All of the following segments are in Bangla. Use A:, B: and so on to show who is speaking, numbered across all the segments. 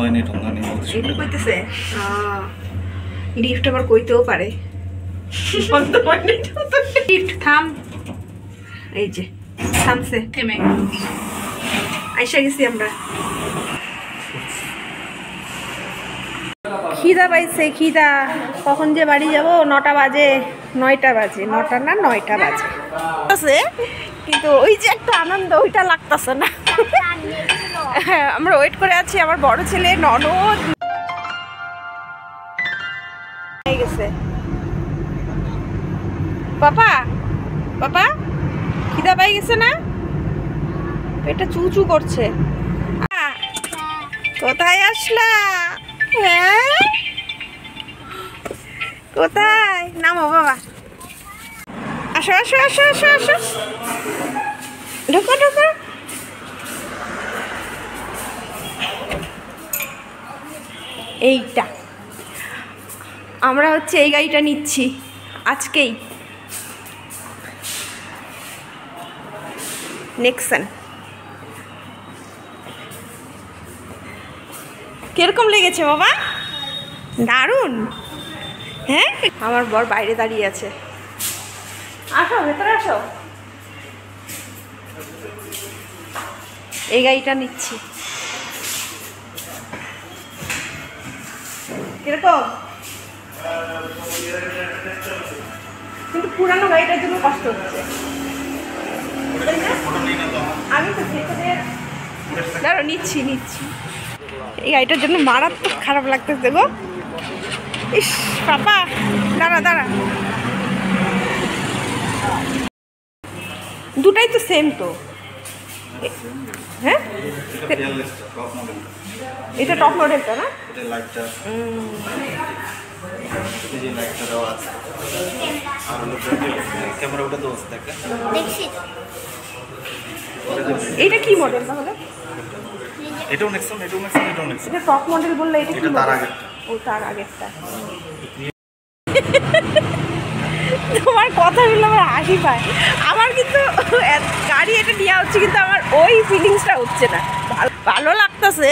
A: হয়নি ঠোঙ্গানি
B: এটা কইতেছে লিফট আবার কইতেও পারে বন্ধ হয়নি লিফট থাম এই যে থামছে থেমে আইসা গেছি আমরা খিদা পাইছে খিদা কখন যে বাড়ি যাব 9টা বাজে 9টা বাজে 9টা না 9টা বাজে আছে কিন্তু ওই যে একটা আনন্দ ওইটা লাগতেছে না হ্যাঁ আমরা ওয়েট করে আছি আমার বড় ছেলে ননদ হয়ে গেছে পাপা পাপা খিদা পাই গেছে না পেটটা চু চু করছে কোথায় আসলা হ্যাঁ কোথায় নামো বাবা আসো আসো আসো আসো আসো ঢোকো ঢোকো এইটা আমরা হচ্ছে এই গাড়িটা নিচ্ছি আজকেই নেক্সন কিরকম লেগেছে বাবা দারুণ হ্যাঁ আমার বর বাইরে দাঁড়িয়ে আছে আসো ভেতরে আসো এই গাড়িটা নিচ্ছি কিরকম কিন্তু পুরানো গাড়িটার জন্য কষ্ট হচ্ছে আমি তো দাঁড়ো নিচ্ছি নিচ্ছি এই গাড়িটার জন্য মারাত্মক খারাপ লাগতেছে গো ইস পাপা দাঁড়া দাঁড়া দুটাই তো সেম তো হ্যাঁ এটা টপ মডেলটা না এটা কি মডেল তাহলে
A: এটাও নেক্সন এটাও নেক্সন এটাও নেক্সন
B: এটা টপ মডেল বললে এটা কি
A: তার আগেরটা
B: ও তার আগেরটা তোমার কথাগুলো আমার হাসি পায় আমার কিন্তু গাড়ি এটা নেওয়া হচ্ছে কিন্তু আমার ওই ফিলিংসটা হচ্ছে না ভালো লাগতেছে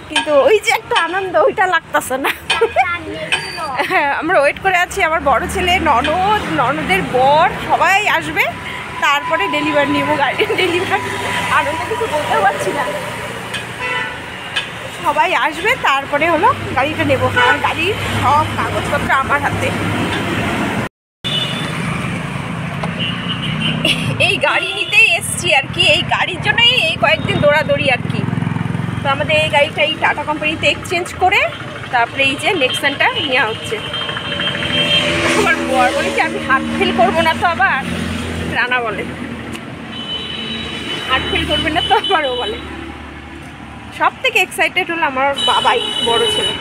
B: কিন্তু ওই যে একটা আনন্দ ওইটা লাগতেছে না হ্যাঁ আমরা ওয়েট করে আছি আমার বড় ছেলে ননদ ননদের বর সবাই আসবে তারপরে ডেলিভারি নেবো গাড়ি ডেলিভারি আনন্দ কিছু বলতেও পারছি না সবাই আসবে তারপরে হলো গাড়িটা নেবো আর গাড়ির সব কাগজপত্র আমার হাতে এই গাড়ি নিতেই এসছি আর কি এই গাড়ির জন্যই এই কয়েকদিন দৌড়াদৌড়ি আর কি তো আমাদের এই গাড়িটা এই টাটা কোম্পানিতে এক্সচেঞ্জ করে তারপরে এই যে নেক্সনটা নেওয়া হচ্ছে আমার বর বলে কি আমি হাত ফেল করবো না তো আবার রানা বলে হাত ফেল করবে না তো আবারও বলে সব থেকে এক্সাইটেড হলো আমার বাবাই বড় ছেলে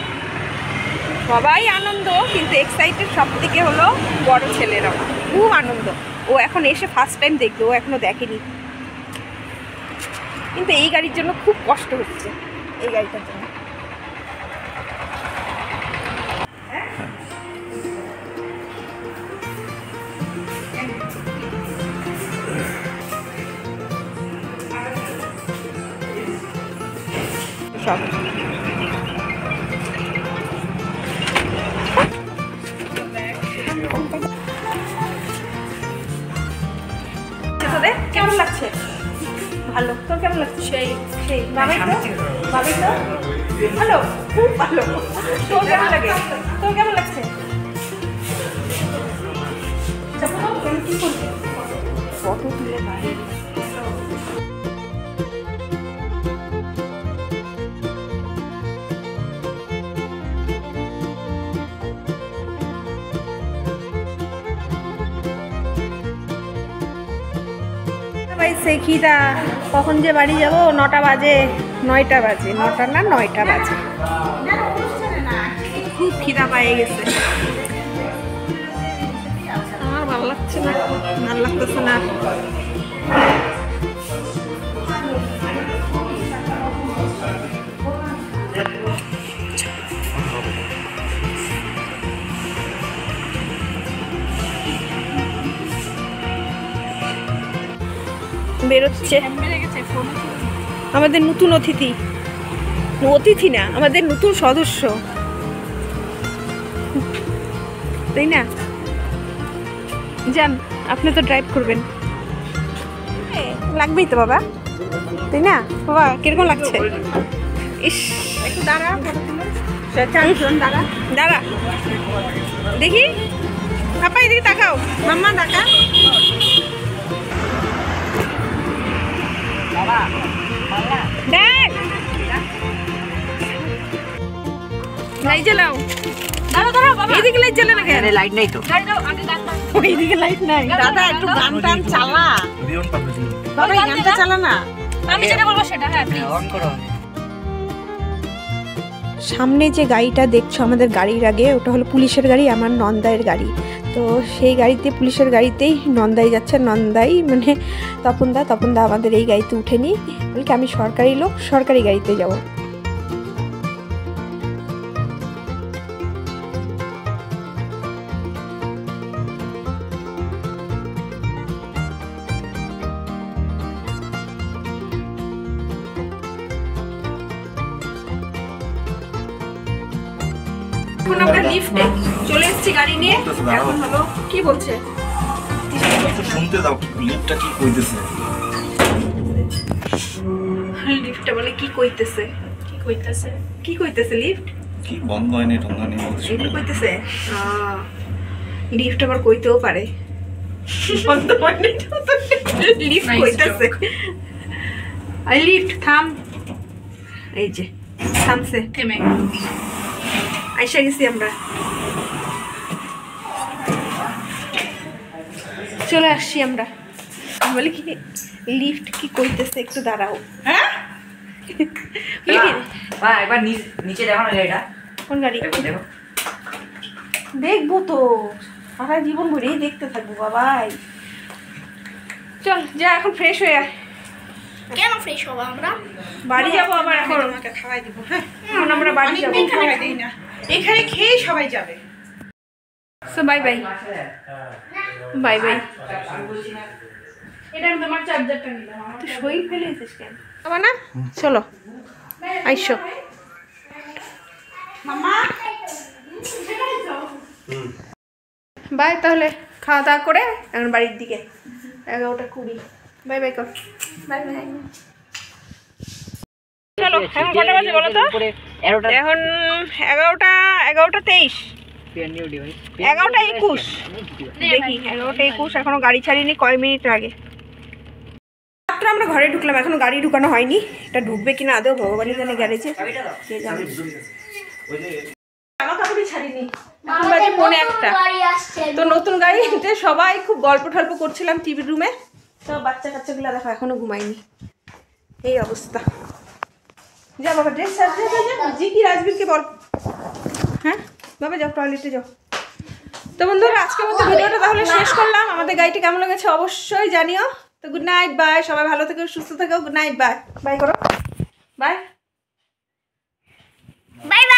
B: সবাই আনন্দ কিন্তু এক্সাইটেড সব থেকে হলো বড় ছেলেরা খুব আনন্দ ও এখন এসে ফার্স্ট টাইম দেখবে ও এখনো দেখেনি কিন্তু এই গাড়ির জন্য খুব কষ্ট হচ্ছে এই গাড়িটার জন্য সব কেমন লাগছে ভালো তোর কেমন লাগছে সেই সেই বাবাই তো ভালো খুব ভালো তোর কেমন লাগে তোর কেমন লাগছে কি করছে ফটো তুলে বাইরে পাইছে খিদা কখন যে বাড়ি যাব 9টা বাজে 9টা বাজে 9টা না 9টা বাজে খুব খিদা পেয়ে গেছে আমার ভালো লাগছে না ভালো লাগতেছে না বেরোচ্ছে আমাদের নতুন অতিথি অতিথি না, আমাদের নতুন সদস্য, তাই না? যান, আপনি তো ড্রাইভ করবেন, লাগবেই তো বাবা, তাই না? বাবা কিরকম লাগছে? ইস, একটু দাঁড়া, দাঁড়া দাঁড়া দেখি, আপা এদিকে তাকাও, মাম্মা তাকা। দেখ, লাইট জ্বালাও। এদিকে লাইট জ্বালে না কেন? লাইট নাই তো, ওইদিকে লাইট নাই। দাদা একটু গান টান চালা, বাবা এই গানটা চালা না। আমি যেটা বলবো সেটা, হ্যাঁ অন করো। সামনে যে গাড়িটা দেখছো আমাদের গাড়ির আগে, ওটা হলো পুলিশের গাড়ি, আমার নন্দাইয়ের গাড়ি। তো সেই গাড়িতে, পুলিশের গাড়িতেই নন্দাই যাচ্ছে। নন্দাই মানে তপনদা আমাদের এই গাড়িতে উঠেনি, বলকে আমি সরকারি লোক, সরকারি গাড়িতে যাব। এখন আমরা লিফটে চলে এসেছি গাড়ি নিয়ে। এখন হলো কি বলছে,
A: শুনতে দাও, লিফটটা কি কইতেছে?
B: লিফটটা বলে কি কইতেছে, কি কইতেছে লিফট
A: কি বন্ধ হয়নি, ঠঙ্গা নেই বলছে,
B: এটা কইতেছে। লিফট আবার কইতেও পারে বন্ধ হয়নি, লিফট কইতেছে। আই লিফট থাম, এই যে থামছে, থেমে আইসা গেছি আমরা, চলে আসছি আমরা। বলি কি লিফট কি কইতেছে, একটু দাঁড়াও। হ্যাঁ
C: একবার নিচে দেখো না গাড়িটা,
B: কোন গাড়ি?
C: দেখো,
B: দেখবো তো, সারা জীবন ভরেই দেখতে থাকবো বাবাই। চল যা, এখন ফ্রেশ হয়ে আয়।
D: কেন ফ্রেশ হবো আমরা?
B: বাড়ি যাবো আবার, এখন
E: আমাকে খাওয়াই দিব। হ্যাঁ,
B: এখন আমরা বাড়ি যাবো।
E: খাওয়াই দেই না, এখানে খেয়ে সবাই যাবে।
B: So by bye, bye by. এটা আমি তোমার চার্জারটা নিলাম, তুই সই ফেলে এসেছিস কেন বাবা? না চলো আইসো
E: মামা,
B: বাই। তাহলে খাওয়া দাওয়া করে এখন বাড়ির দিকে, 11:20। বাই বাই কর, বাই বাই। চলো এখন কটা বাজে বলো তো? এখন 11:23, 11:21 দেখি, 11:21। এখনো গাড়ি ছাড়িনি, কয় মিনিট আগে মাত্র আমরা ঘরে ঢুকলাম, এখনো গাড়ি ঢুকানো হয়নি। এটা ঢুকবে কিনা আদৌ ভগবানই জানে, গ্যারেজে কে জানে। জামা কাপড়ই ছাড়িনি, এখন বাজে 1:45।
D: গাড়ি আসছে।
B: তো নতুন গাড়িতে সবাই খুব গল্প টল্প করছিলাম টিভির রুমে। তো বাচ্চা কাচ্চাগুলো দেখো এখনো ঘুমায়নি, এই অবস্থা। যা বাবা ড্রেস সাজতে যা, জি কি রাজবীরকে বল। হ্যাঁ বাবা যাও, টয়লেটে যাও। তো বন্ধুরা আজকের মতো ভিডিওটা তাহলে শেষ করলাম। আমাদের গাড়িটি কেমন লেগেছে অবশ্যই জানিও। তো গুড নাইট, বাই। সবাই ভালো থেকো, সুস্থ থেকো। Good night, bye. বাই করো, বাই
D: বাই বাই।